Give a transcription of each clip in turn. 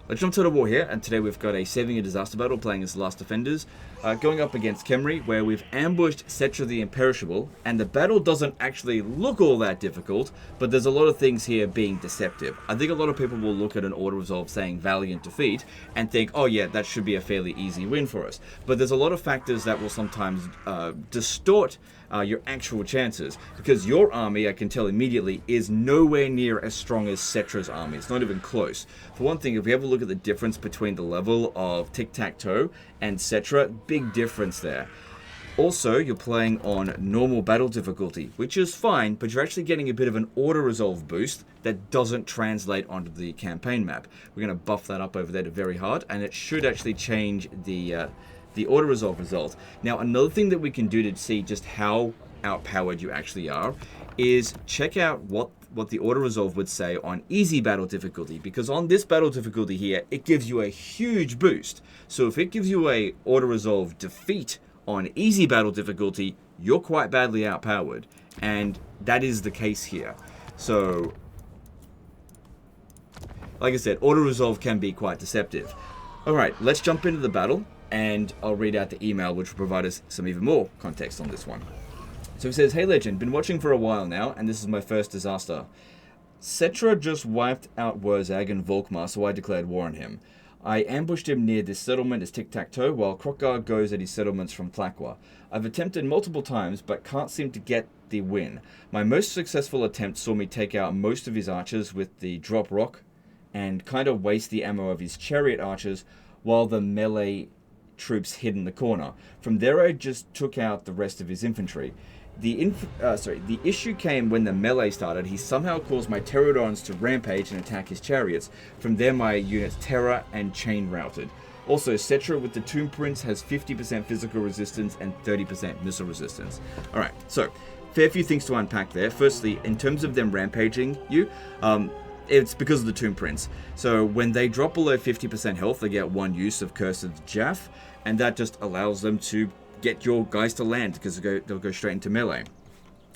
Let's jump to the war here, and today we've got a saving a disaster battle playing as the Last Defenders, going up against Khemri, where we've ambushed Cetra the Imperishable, and the battle doesn't actually look all that difficult, but there's a lot of things here being deceptive. I think a lot of people will look at an auto resolve saying Valiant defeat, and think, oh yeah, that should be a fairly easy win for us. But there's a lot of factors that will sometimes distort your actual chances, because your army, I can tell immediately, is nowhere near as strong as Cetra's army. It's not even close. For one thing, if we have a look at the difference between the level of Tic-Tac-Toe and Cetra, big difference there. Also, you're playing on normal battle difficulty, which is fine, but you're actually getting a bit of an auto-resolve boost that doesn't translate onto the campaign map. We're going to buff that up over there to very hard, and it should actually change the auto-resolve result. Now, another thing that we can do to see just how outpowered you actually are is check out what the auto-resolve would say on easy battle difficulty, because on this battle difficulty here, it gives you a huge boost. So if it gives you a auto-resolve defeat on easy battle difficulty, you're quite badly outpowered, and that is the case here. So, like I said, auto-resolve can be quite deceptive. Alright, let's jump into the battle, and I'll read out the email which will provide us some even more context on this one. So it says, "Hey Legend, been watching for a while now, and this is my first disaster. Cetra just wiped out Wurzag and Volkmar, so I declared war on him. I ambushed him near this settlement as Tic-Tac-Toe, while Krokkar goes at his settlements from Tlaqua. I've attempted multiple times, but can't seem to get the win. My most successful attempt saw me take out most of his archers with the drop rock, and kind of waste the ammo of his chariot archers, while the melee troops hid in the corner. From there I just took out the rest of his infantry. The issue came when the melee started. He somehow caused my Pterodons to rampage and attack his chariots. From there my units terror and chain routed. Also, Cetra with the Tomb Prince has 50% physical resistance and 30% missile resistance." Alright, so, fair few things to unpack there. Firstly, in terms of them rampaging you, it's because of the Tomb Prince. So when they drop below 50% health, they get one use of Curse of Jaff, and that just allows them to get your guys to land, because they'll go straight into melee.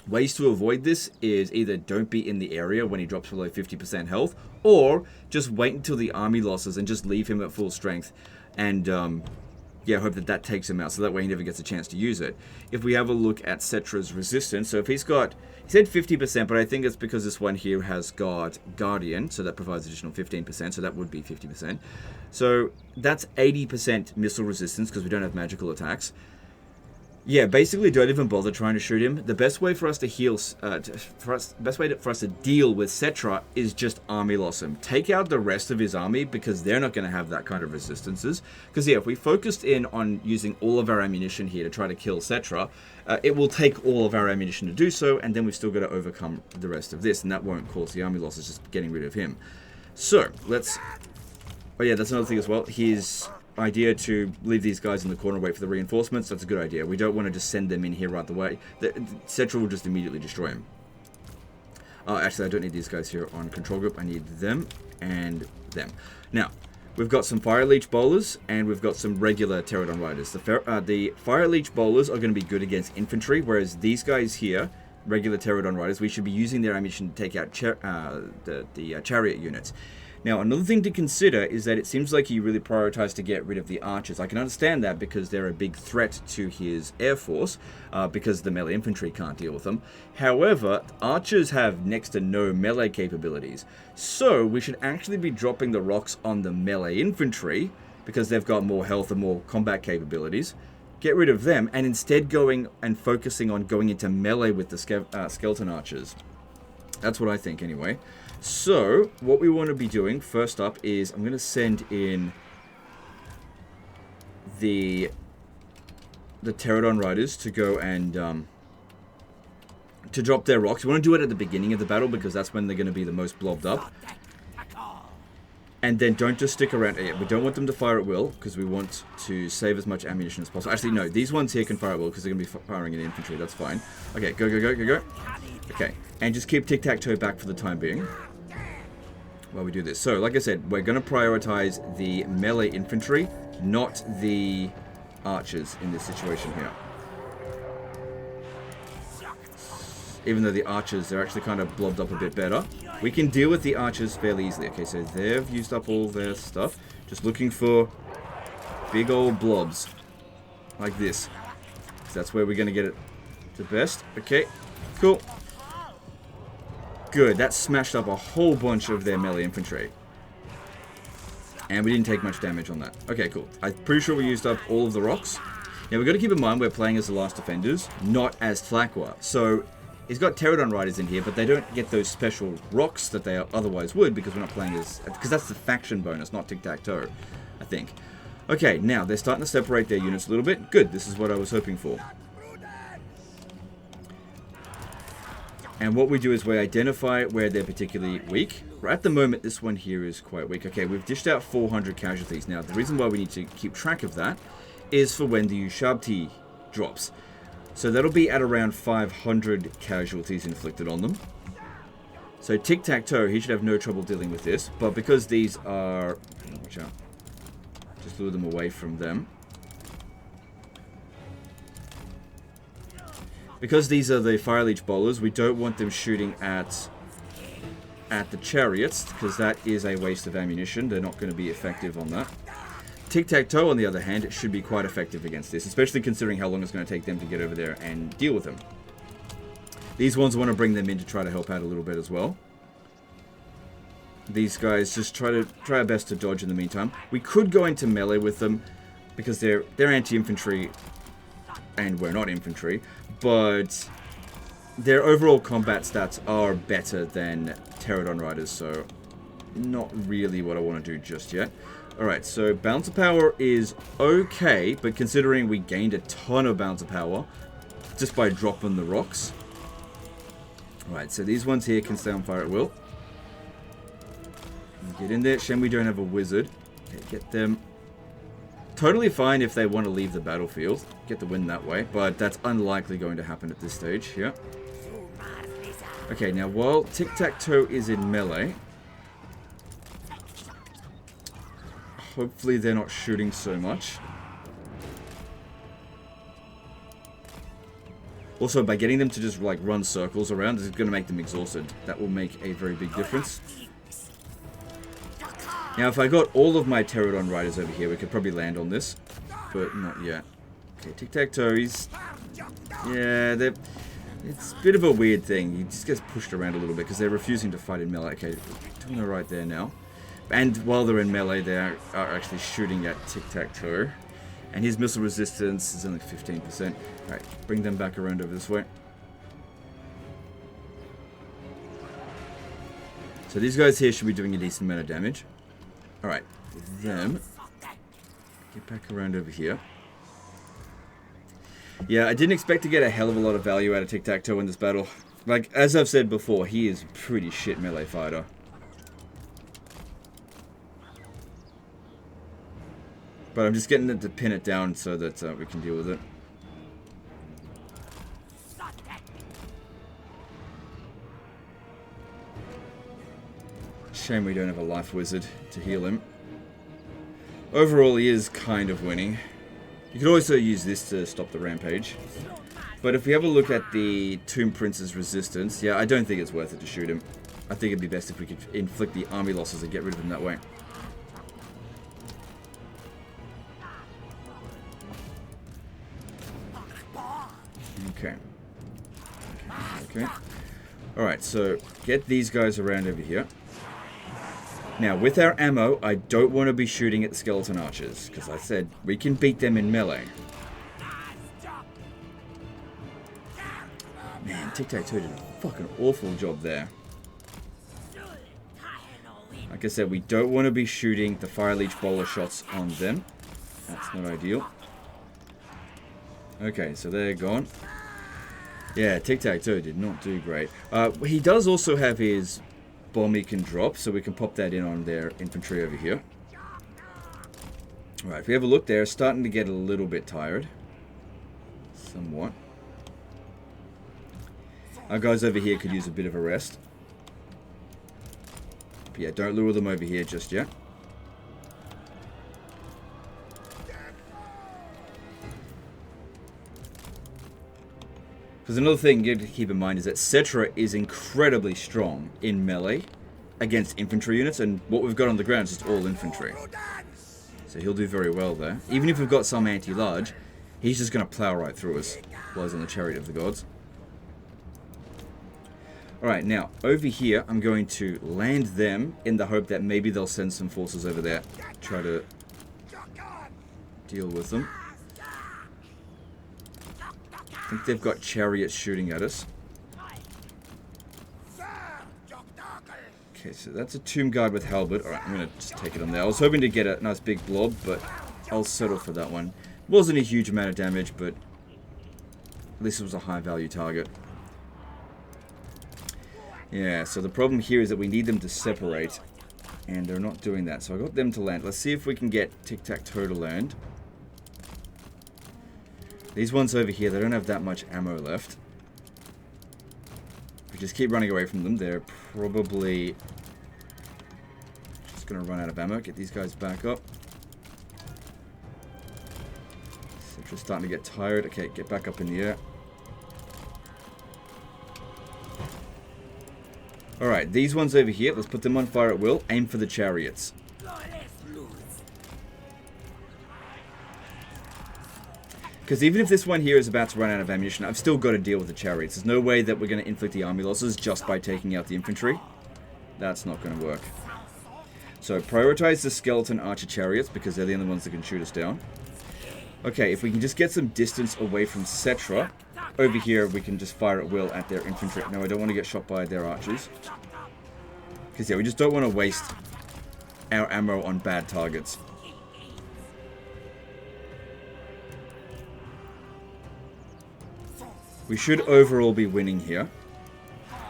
Ways to avoid this is either don't be in the area when he drops below 50% health, or just wait until the army losses and just leave him at full strength, and hope that takes him out, so that way he never gets a chance to use it. If we have a look at Cetra's resistance, so if he said 50%, but I think it's because this one here has got Guardian, so that provides additional 15%, so that would be 50%. So that's 80% missile resistance, because we don't have magical attacks. Yeah, basically don't even bother trying to shoot him. The best way for us to heal, for us to deal with Cetra is just army loss him. Take out the rest of his army, because they're not going to have that kind of resistances. Because yeah, if we focused in on using all of our ammunition here to try to kill Cetra, it will take all of our ammunition to do so, and then we've still got to overcome the rest of this, and that won't cause the army losses, just getting rid of him. So, let's... Oh yeah, that's another thing as well. His idea to leave these guys in the corner and wait for the reinforcements, that's a good idea. We don't want to just send them in here right away. Cetra will just immediately destroy him. Actually, I don't need these guys here on control group. I need them and them. Now, we've got some Fire Leech Bowlers, and we've got some regular Pterodon Riders. The Fire Leech Bowlers are going to be good against infantry, whereas these guys here, regular Pterodon Riders, we should be using their ammunition to take out the chariot units. Now, another thing to consider is that it seems like he really prioritized to get rid of the archers. I can understand that, because they're a big threat to his air force, because the melee infantry can't deal with them. However, archers have next to no melee capabilities, so we should actually be dropping the rocks on the melee infantry, because they've got more health and more combat capabilities. Get rid of them, and instead going and focusing on going into melee with the skeleton archers. That's what I think, anyway. So, what we want to be doing, first up, is I'm going to send in the Pterodon Riders to go and to drop their rocks. We want to do it at the beginning of the battle, because that's when they're going to be the most blobbed up. And then don't just stick around. We don't want them to fire at will, because we want to save as much ammunition as possible. Actually, no, these ones here can fire at will, because they're going to be firing in infantry. That's fine. Okay, go, go, go, go, go. Okay, and just keep Tic-Tac-Toe back for the time being while we do this. So, like I said, we're going to prioritize the melee infantry, not the archers in this situation here. Even though the archers, they're actually kind of blobbed up a bit better. we can deal with the archers fairly easily. Okay, so they've used up all their stuff. Just looking for big old blobs. Like this. So that's where we're going to get it the best. Okay, cool. Good, that smashed up a whole bunch of their melee infantry. And we didn't take much damage on that. Okay, cool. I'm pretty sure we used up all of the rocks. Now, we've got to keep in mind we're playing as the last defenders, not as Tlaqua. So, he's got Pterodon Riders in here, but they don't get those special rocks that they otherwise would because we're not playing as... Because that's the faction bonus, not tic-tac-toe, I think. Okay, now, they're starting to separate their units a little bit. Good, this is what I was hoping for. And what we do is we identify where they're particularly weak. Right at the moment, this one here is quite weak. Okay, we've dished out 400 casualties. Now, the reason why we need to keep track of that is for when the Ushabti drops. So that'll be at around 500 casualties inflicted on them. So tic-tac-toe, he should have no trouble dealing with this. But because these are... Watch out. Just lure them away from them. Because these are the Fire Leech bowlers, we don't want them shooting at the chariots, because that is a waste of ammunition. They're not going to be effective on that. Tic-tac-toe, on the other hand, it should be quite effective against this, especially considering how long it's going to take them to get over there and deal with them. These ones want to bring them in to try to help out a little bit as well. These guys just try our best to dodge in the meantime. We could go into melee with them, because they're anti-infantry, and we're not infantry, but their overall combat stats are better than Pterodon Riders, so not really what I want to do just yet. Alright, so Bounce of Power is okay, but considering we gained a ton of Bounce of Power just by dropping the rocks. Alright, so these ones here can stay on fire at will. Get in there. Shame we don't have a wizard. Okay, get them. Totally fine if they want to leave the battlefield. Get the win that way, but that's unlikely going to happen at this stage. Yeah. Okay, now while tic-tac-toe is in melee, hopefully they're not shooting so much. Also, by getting them to just like run circles around, it's going to make them exhausted. That will make a very big difference. Now, if I got all of my Pterodon Riders over here, we could probably land on this, but not yet. Okay, tic-tac-toe, yeah, it's a bit of a weird thing. He just gets pushed around a little bit because they're refusing to fight in melee. Okay, doing it right there now. And while they're in melee, they are actually shooting at tic-tac-toe. And his missile resistance is only 15%. Alright, bring them back around over this way. So these guys here should be doing a decent amount of damage. Alright, with them, get back around over here. Yeah, I didn't expect to get a hell of a lot of value out of tic-tac-toe in this battle. Like, as I've said before, he is a pretty shit melee fighter. But I'm just getting them to pin it down so that we can deal with it. Shame we don't have a life wizard to heal him. Overall, he is kind of winning. You could also use this to stop the rampage. But if we have a look at the Tomb Prince's resistance, yeah, I don't think it's worth it to shoot him. I think it'd be best if we could inflict the army losses and get rid of him that way. Okay. Okay. Alright, so get these guys around over here. Now, with our ammo, I don't want to be shooting at the skeleton archers, because I said we can beat them in melee. Man, tic-tac-toe did a fucking awful job there. Like I said, we don't want to be shooting the Fire Leech bowler shots on them. That's not ideal. Okay, so they're gone. Yeah, tic-tac-toe did not do great. He does also have his bomb he can drop, so we can pop that in on their infantry over here. Alright, if we have a look, they're starting to get a little bit tired. Somewhat. Our guys over here could use a bit of a rest. But yeah, don't lure them over here just yet. Because another thing you have to keep in mind is that Cetra is incredibly strong in melee against infantry units, and what we've got on the ground is just all infantry. So he'll do very well there. Even if we've got some anti-large, he's just going to plow right through us while he's on the Chariot of the Gods. Alright, now, over here, I'm going to land them in the hope that maybe they'll send some forces over there. Try to deal with them. I think they've got chariots shooting at us. Okay, so that's a Tomb Guard with Halberd. Alright, I'm going to just take it on there. I was hoping to get a nice big blob, but I'll settle for that one. Wasn't a huge amount of damage, but at least it was a high value target. Yeah, so the problem here is that we need them to separate, and they're not doing that. So I got them to land. Let's see if we can get Tic-Tac-Toe to land. These ones over here, they don't have that much ammo left. If we just keep running away from them, they're probably just going to run out of ammo. Get these guys back up. Cetra's starting to get tired. Okay, get back up in the air. Alright, these ones over here, let's put them on fire at will. Aim for the chariots. Because even if this one here is about to run out of ammunition, I've still got to deal with the chariots. There's no way that we're going to inflict the army losses just by taking out the infantry. That's not going to work. So prioritize the skeleton archer chariots, because they're the only ones that can shoot us down. Okay, if we can just get some distance away from Cetra, over here we can just fire at will at their infantry. No, I don't want to get shot by their archers. Because yeah, we just don't want to waste our ammo on bad targets. We should overall be winning here.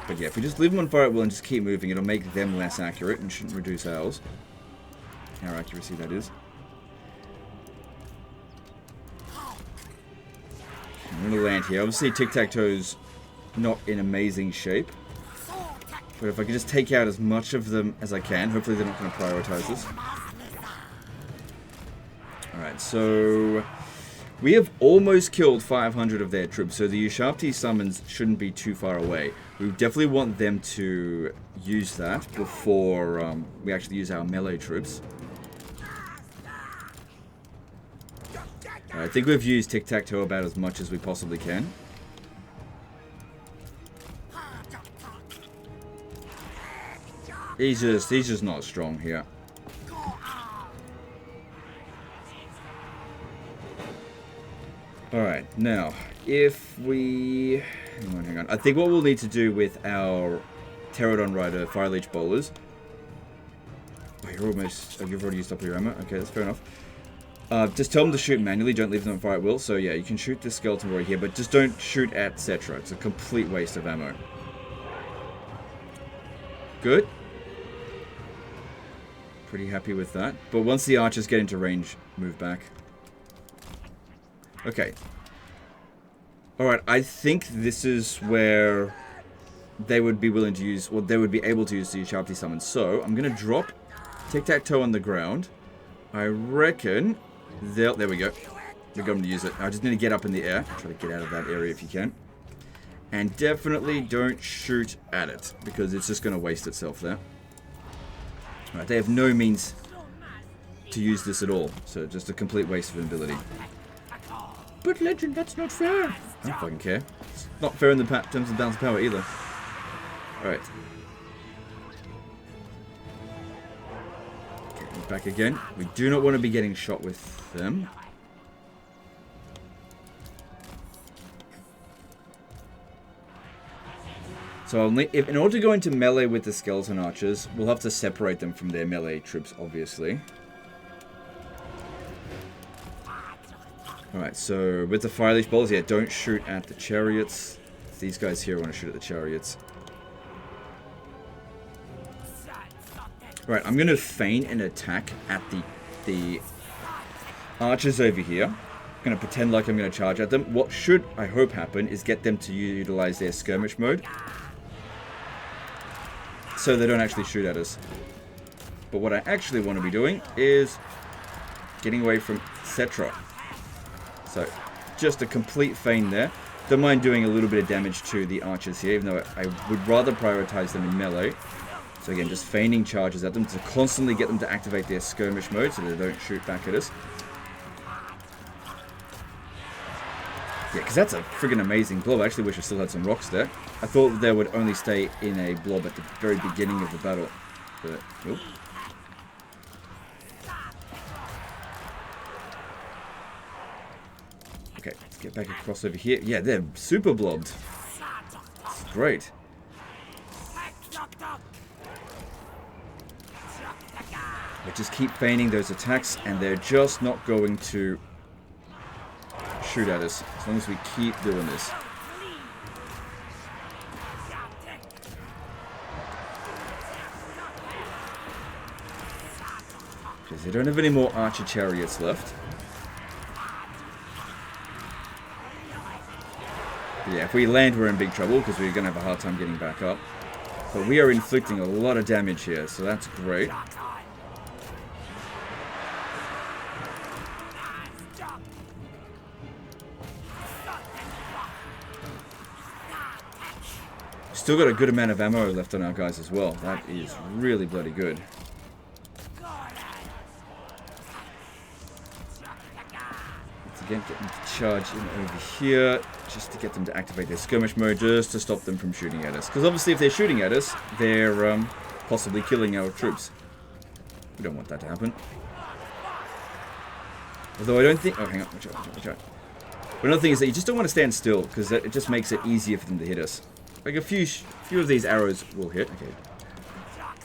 But yeah, if we just leave them on fire at will and just keep moving, it'll make them less accurate and shouldn't reduce ours. Our accuracy, that is. I'm going to land here. Obviously, Tic-Tac-Toe's not in amazing shape. But if I can just take out as much of them as I can, hopefully they're not going to prioritize this. Alright, so we have almost killed 500 of their troops, so the Ushabti summons shouldn't be too far away. We definitely want them to use that before we actually use our melee troops. I think we've used Tic-Tac-Toe about as much as we possibly can. He's just not strong here. Alright, now, if we... Hang on. I think what we'll need to do with our Pterodon Rider Fire Leech Bowlers... Oh, you're almost... Oh, you've already used up your ammo? Okay, that's fair enough. Just tell them to shoot manually, don't leave them on fire at will. So yeah, you can shoot the skeleton warrior here, but just don't shoot at Cetra. It's a complete waste of ammo. Good. Pretty happy with that. But once the archers get into range, move back. Okay. Alright, I think this is where they would be willing to use, or they would be able to use the Ushabti summon. So, I'm going to drop Tic-Tac-Toe on the ground. I reckon there we go. We're going to use it. I just need to get up in the air. Try to get out of that area if you can. And definitely don't shoot at it, because it's just going to waste itself there. Alright, they have no means to use this at all. So just a complete waste of an ability. But Legend, that's not fair. I don't fucking care. It's not fair in the terms of balance of power either. Alright. Back again. We do not want to be getting shot with them. So in order to go into melee with the skeleton archers, we'll have to separate them from their melee troops, obviously. Alright, so with the Fire Leech Bowlers, yeah, don't shoot at the chariots. These guys here want to shoot at the chariots. Right, I'm going to feign an attack at the archers over here. I'm going to pretend like I'm going to charge at them. What should, I hope, happen is get them to utilize their skirmish mode, so they don't actually shoot at us. But what I actually want to be doing is getting away from Cetra. So, just a complete feign there. Don't mind doing a little bit of damage to the archers here, even though I would rather prioritize them in melee. So again, just feigning charges at them to constantly get them to activate their skirmish mode so they don't shoot back at us. Yeah, because that's a friggin' amazing blob. I actually wish I still had some rocks there. I thought they would only stay in a blob at the very beginning of the battle. But, oh. Okay, let's get back across over here. Yeah, they're super blobbed. It's great. But just keep feigning those attacks, and they're just not going to shoot at us as long as we keep doing this. Because they don't have any more archer chariots left. But yeah, if we land, we're in big trouble because we're going to have a hard time getting back up. But we are inflicting a lot of damage here, so that's great. Still got a good amount of ammo left on our guys as well. That is really bloody good. Let's again get them to charge in over here, just to get them to activate their skirmish mode, just to stop them from shooting at us. Because obviously if they're shooting at us, they're possibly killing our troops. We don't want that to happen. Although I don't think... Oh, hang on. Watch out, watch out, watch out. But another thing is that you just don't want to stand still, because it just makes it easier for them to hit us. Like a few of these arrows will hit. Okay.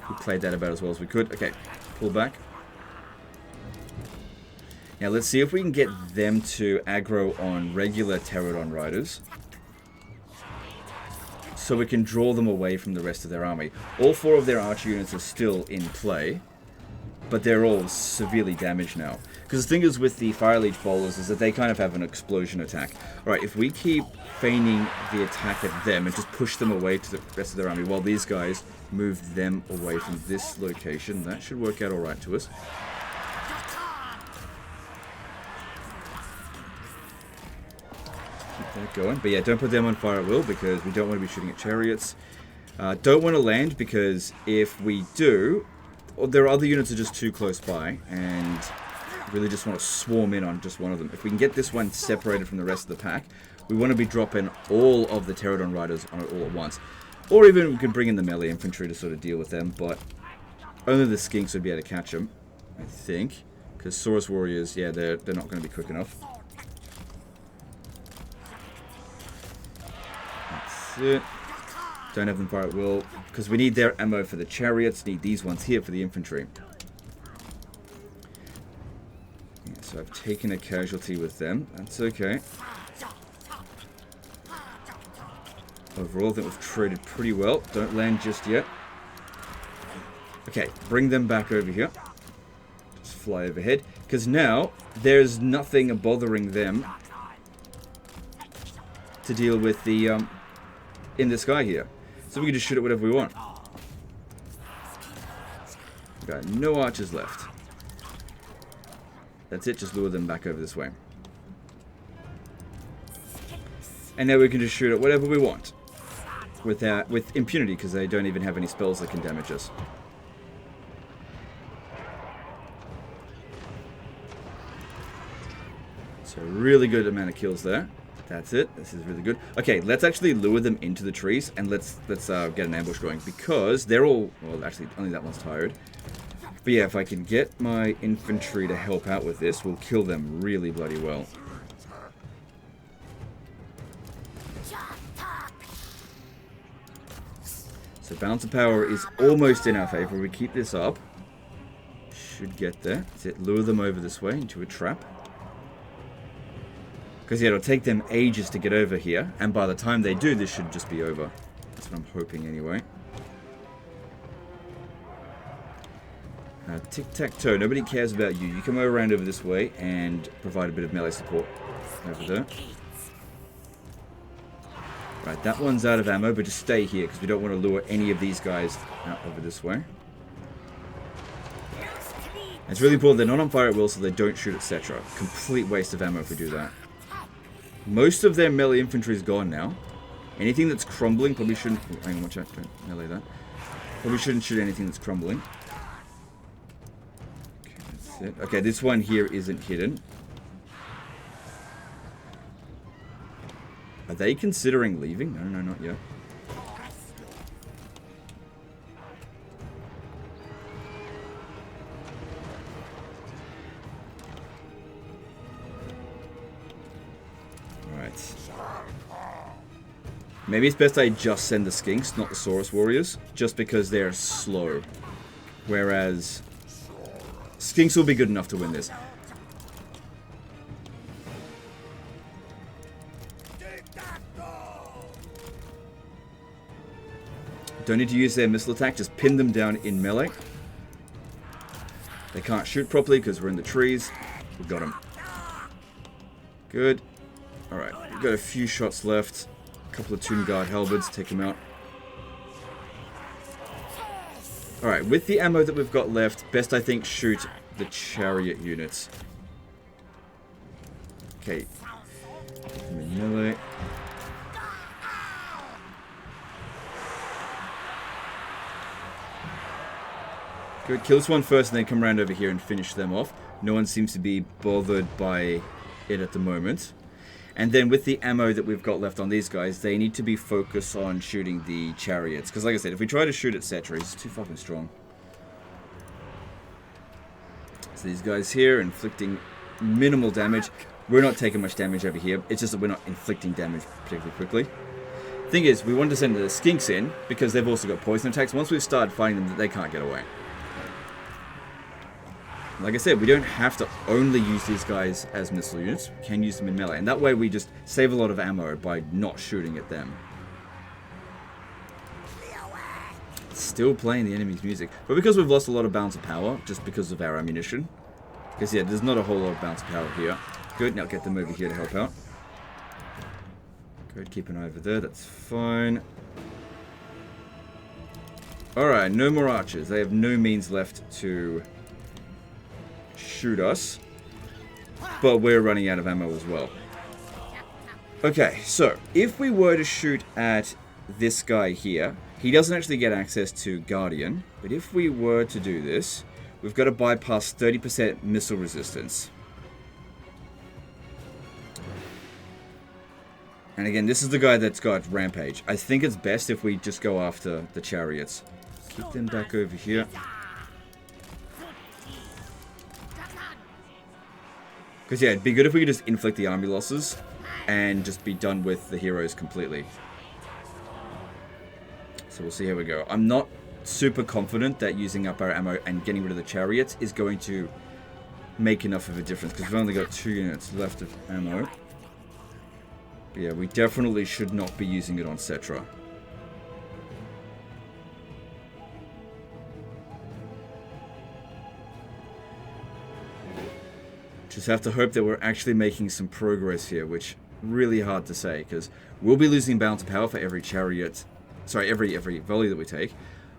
We played that about as well as we could. Okay. Pull back. Now let's see if we can get them to aggro on regular pterodon riders. So we can draw them away from the rest of their army. All 4 of their archer units are still in play. But they're all severely damaged now. Because the thing is with the Fire Leech bowlers is that they kind of have an explosion attack. Alright, if we keep feigning the attack at them and just push them away to the rest of their army while these guys move them away from this location, that should work out alright to us. Keep that going. But yeah, don't put them on fire at will because we don't want to be shooting at chariots. Don't want to land because if we do... there are other units that are just too close by, and really just want to swarm in on just one of them. If we can get this one separated from the rest of the pack, we want to be dropping all of the pterodon riders on it all at once. Or even we could bring in the melee infantry to sort of deal with them, but only the skinks would be able to catch them, I think. Because Saurus warriors, yeah, they're not going to be quick enough. That's it. Don't have them fire at will, because we need their ammo for the chariots, need these ones here for the infantry. Yeah, so I've taken a casualty with them, that's okay. Overall, I think we've traded pretty well. Don't land just yet. Okay, bring them back over here. Just fly overhead, because now there's nothing bothering them to deal with the, in the sky here. So we can just shoot at whatever we want. We've got no archers left. That's it, just lure them back over this way. And now we can just shoot at whatever we want. With impunity, because they don't even have any spells that can damage us. So really good amount of kills there. That's it. This is really good. Okay, let's actually lure them into the trees and let's get an ambush going because they're all... Well, actually, only that one's tired. But yeah, if I can get my infantry to help out with this, we'll kill them really bloody well. So balance of power is almost in our favor. We keep this up. Should get there. That's it. Lure them over this way into a trap. Because yeah, it'll take them ages to get over here, and by the time they do, this should just be over. That's what I'm hoping anyway. Tic-tac-toe, nobody cares about you. You come around over this way and provide a bit of melee support over there. Right, that one's out of ammo, but just stay here, because we don't want to lure any of these guys out over this way. It's really important they're not on fire at will, so they don't shoot, etc. Complete waste of ammo if we do that. Most of their melee infantry is gone now. Anything that's crumbling probably shouldn't... Oh, hang on, watch out. Don't melee that. Probably shouldn't shoot anything that's crumbling. Okay, that's it. Okay, this one here isn't hidden. Are they considering leaving? No, not yet. Alright. Maybe it's best I just send the skinks, not the Saurus warriors, just because they're slow. Whereas skinks will be good enough to win this. Don't need to use their missile attack, just pin them down in melee. They can't shoot properly because we're in the trees. We got them. Good. Alright, we've got a few shots left. A couple of Tomb Guard halberds, take them out. Alright, with the ammo that we've got left, best I think shoot the chariot units. Okay. Melee. Good, kill this one first and then come around over here and finish them off. No one seems to be bothered by it at the moment. And then with the ammo that we've got left on these guys, they need to be focused on shooting the chariots. Because like I said, if we try to shoot at Cetra, he's too fucking strong. So these guys here inflicting minimal damage. We're not taking much damage over here. It's just that we're not inflicting damage particularly quickly. Thing is, we wanted to send the skinks in because they've also got poison attacks. Once we've started fighting them, they can't get away. Like I said, we don't have to only use these guys as missile units. We can use them in melee. And that way we just save a lot of ammo by not shooting at them. Still playing the enemy's music. But because we've lost a lot of balance of power, just because of our ammunition. Because yeah, there's not a whole lot of balance of power here. Good, now get them over here to help out. Good, keep an eye over there, that's fine. Alright, no more archers. They have no means left to shoot us, but we're running out of ammo as well. Okay, so if we were to shoot at this guy here, he doesn't actually get access to Guardian, but if we were to do this, we've got to bypass 30% missile resistance. And again, this is the guy that's got Rampage. I think it's best if we just go after the chariots. Keep them back over here. Because yeah, it'd be good if we could just inflict the army losses and just be done with the heroes completely. So we'll see how we go. I'm not super confident that using up our ammo and getting rid of the chariots is going to make enough of a difference. Because we've only got 2 units left of ammo. But yeah, we definitely should not be using it on Cetra. Just have to hope that we're actually making some progress here, which really hard to say, because we'll be losing balance of power for every chariot, sorry, every volley that we take,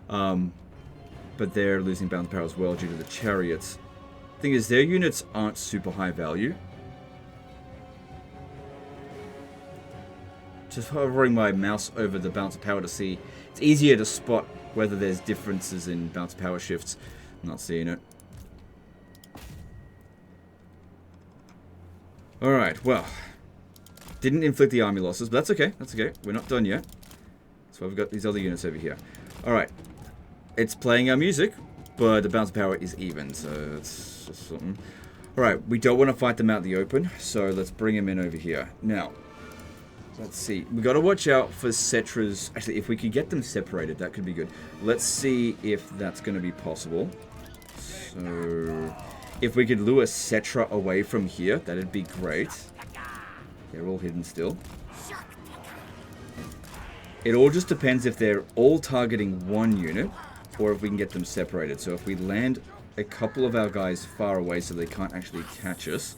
but they're losing balance of power as well due to the chariots. Thing is, their units aren't super high value. Just hovering my mouse over the balance of power to see, it's easier to spot whether there's differences in balance of power shifts. I'm not seeing it. Alright, well, didn't inflict the army losses, but that's okay, that's okay. We're not done yet. So I've got these other units over here. Alright, it's playing our music, but the balance of power is even, so it's just something. Alright, we don't want to fight them out in the open, so let's bring them in over here. Now, let's see. We got to watch out for Cetra's... Actually, if we could get them separated, that could be good. Let's see if that's going to be possible. So... if we could lure Cetra away from here, that'd be great. They're all hidden still. It all just depends if they're all targeting one unit, or if we can get them separated. So if we land a couple of our guys far away so they can't actually catch us,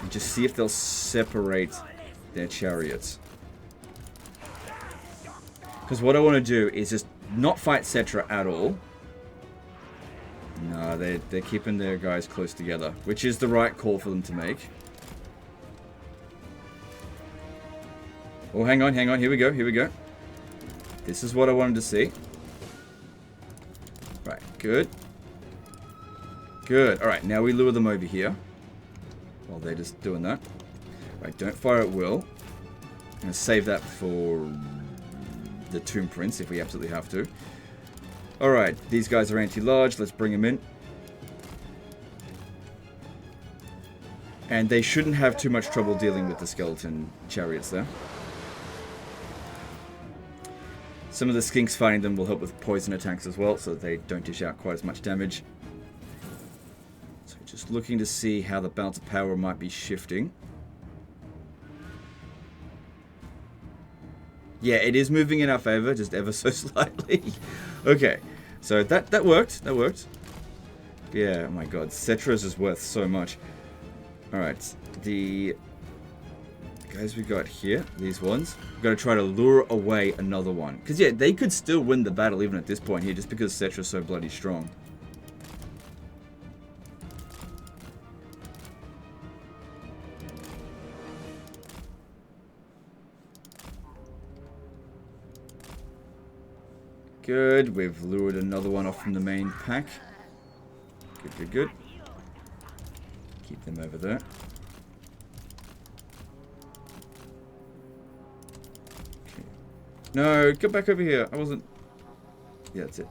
and just see if they'll separate their chariots. Because what I want to do is just not fight Cetra at all. No, they're keeping their guys close together, which is the right call for them to make. Oh, hang on. Here we go. This is what I wanted to see. Right, good. Good. Alright, now we lure them over here. While they're just doing that. Right, don't fire at will. I'm going to save that for the Tomb Prince if we absolutely have to. Alright, these guys are anti-large. Let's bring them in. And they shouldn't have too much trouble dealing with the skeleton chariots there. Some of the skinks fighting them will help with poison attacks as well, so that they don't dish out quite as much damage. So just looking to see how the balance of power might be shifting. Yeah, it is moving in our favor, just ever so slightly. Okay, so that worked. That worked. Yeah, oh my god, Cetra's is worth so much. Alright, the guys we got here, these ones, we've got to try to lure away another one. Because, yeah, they could still win the battle even at this point here, just because Cetra's so bloody strong. Good, we've lured another one off from the main pack. Good. Keep them over there. Okay. No, get back over here. I wasn't... Yeah, that's it.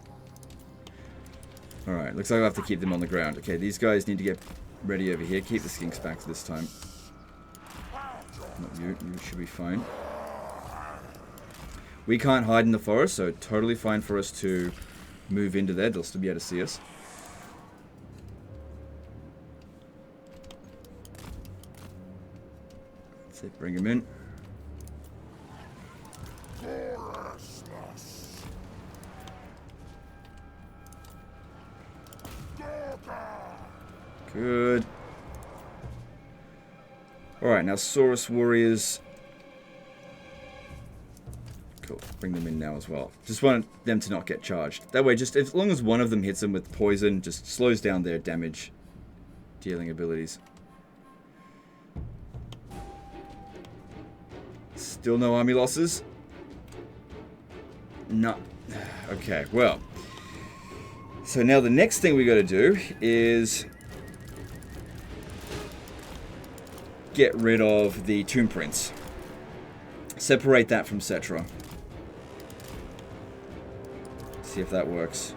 Alright, looks like I'll have to keep them on the ground. Okay, these guys need to get ready over here. Keep the skinks back this time. Not you. You should be fine. We can't hide in the forest, so totally fine for us to move into there. They'll still be able to see us. That's it, bring him in. Good. Alright, now Saurus warriors. Cool. Bring them in now as well. Just want them to not get charged. That way, just as long as one of them hits them with poison, just slows down their damage dealing abilities. Still no army losses? No. Okay, well. So now the next thing we got to do is get rid of the Tomb Prince. Separate that from Cetra. See if that works.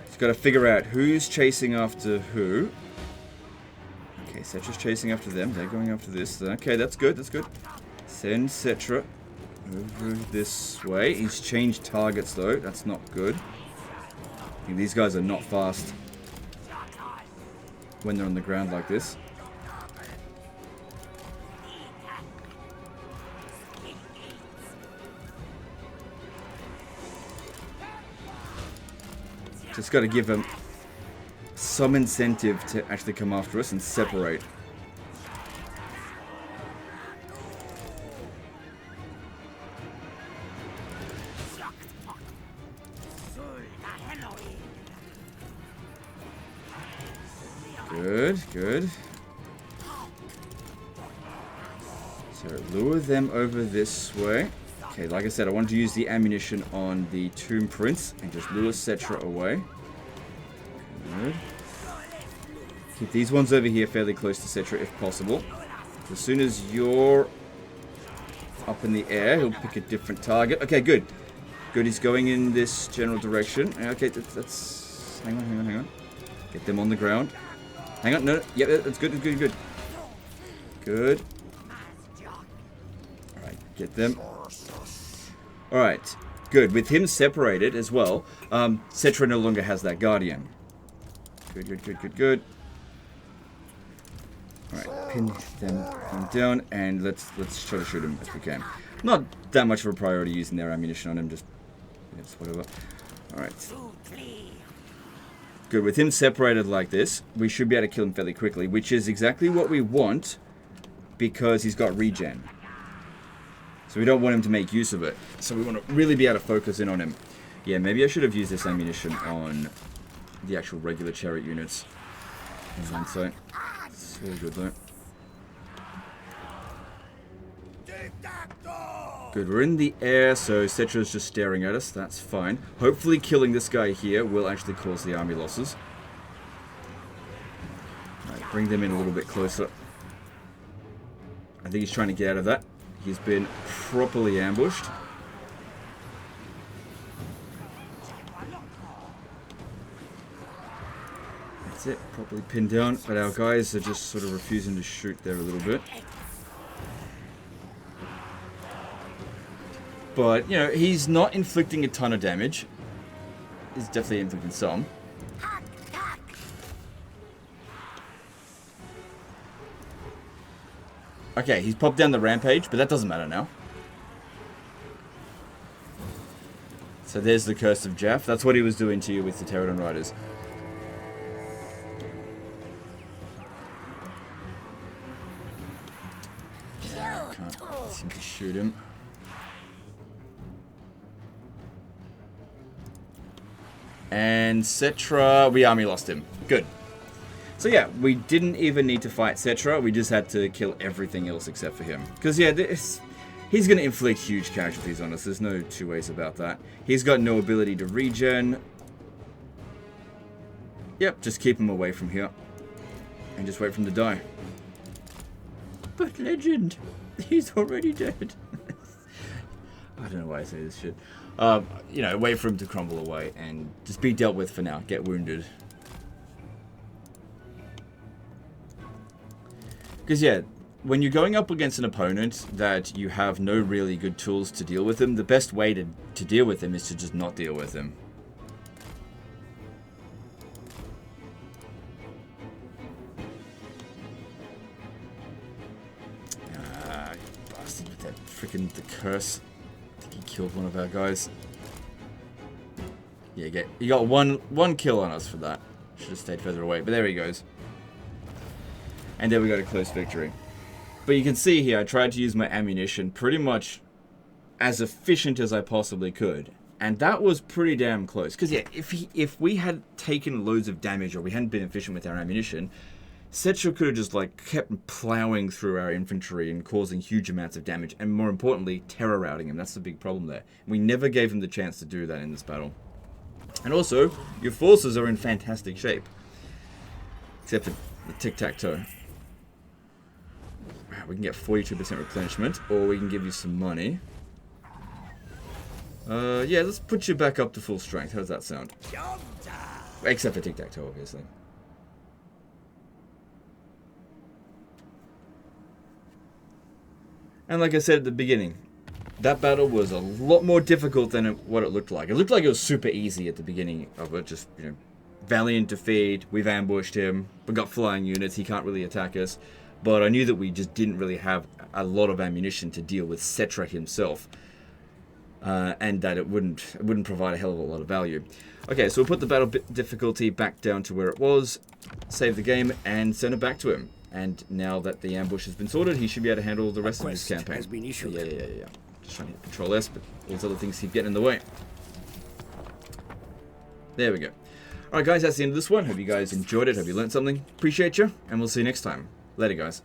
Just got to figure out who's chasing after who. Okay, Cetra's chasing after them. They're going after this. Okay, that's good. That's good. Send Cetra over this way. He's changed targets though. That's not good. I think these guys are not fast when they're on the ground like this. Just got to give them some incentive to actually come after us and separate. Good, good. So lure them over this way. Okay, like I said, I wanted to use the ammunition on the Tomb Prince and just lure Cetra away. Good. Keep these ones over here fairly close to Cetra if possible. As soon as you're up in the air, he'll pick a different target. Okay, good. Good, he's going in this general direction. Okay, that's... Hang on. Get them on the ground. Hang on, no, yeah, that's good, good. Good. Alright, get them. Alright, good. With him separated as well, Cetra no longer has that Guardian. Good. Alright, pin them down, and let's try to shoot him if we can. Not that much of a priority using their ammunition on him, just whatever. Alright. Good, with him separated like this, we should be able to kill him fairly quickly, which is exactly what we want, because he's got regen. So we don't want him to make use of it. So we want to really be able to focus in on him. Yeah, maybe I should have used this ammunition on the actual regular chariot units. In hindsight. It's all good though. Good, we're in the air, so Cetra's just staring at us. That's fine. Hopefully killing this guy here will actually cause the army losses. Alright, bring them in a little bit closer. I think he's trying to get out of that. He's been properly ambushed. That's it, properly pinned down. But our guys are just sort of refusing to shoot there a little bit. But, you know, he's not inflicting a ton of damage. He's definitely inflicting some. Okay, he's popped down the rampage, but that doesn't matter now. So there's the Curse of Jaff. That's what he was doing to you with the Pterodon Riders. Yeah, I can't seem to shoot him. And Cetra, we army lost him. Good. So yeah, we didn't even need to fight Cetra. We just had to kill everything else except for him. Because yeah, he's going to inflict huge casualties on us. There's no two ways about that. He's got no ability to regen. Yep, just keep him away from here. And just wait for him to die. But legend, he's already dead. I don't know why I say this shit. You know, wait for him to crumble away and just be dealt with for now. Get wounded. Because, yeah, when you're going up against an opponent that you have no really good tools to deal with him, the best way to deal with him is to just not deal with him. Bastard with that freaking the curse. He killed one of our guys. Yeah, he got one kill on us for that. Should have stayed further away, but there he goes. And then we got a close victory. But you can see here, I tried to use my ammunition pretty much as efficient as I possibly could. And that was pretty damn close. Because yeah, if we had taken loads of damage or we hadn't been efficient with our ammunition, Cetra could have just like kept plowing through our infantry and causing huge amounts of damage. And more importantly, terror routing him. That's the big problem there. We never gave him the chance to do that in this battle. And also, your forces are in fantastic shape. Except for the tic-tac-toe. We can get 42% replenishment, or we can give you some money. Yeah, let's put you back up to full strength. How does that sound? Except for tic-tac-toe, obviously. And like I said at the beginning, that battle was a lot more difficult than what it looked like. It looked like it was super easy at the beginning of it. Just, you know, valiant defeat, we've ambushed him, we got flying units, he can't really attack us. But I knew that we just didn't really have a lot of ammunition to deal with Cetra himself. And that it wouldn't provide a hell of a lot of value. Okay, so we'll put the battle difficulty back down to where it was, save the game, and send it back to him. And now that the ambush has been sorted, he should be able to handle the rest of his campaign. Has been issued. Yeah. Just trying to hit Control S, but all these other things keep getting in the way. There we go. Alright guys, that's the end of this one. Hope you guys enjoyed it. Hope you learned something. Appreciate you, and we'll see you next time. Later, guys.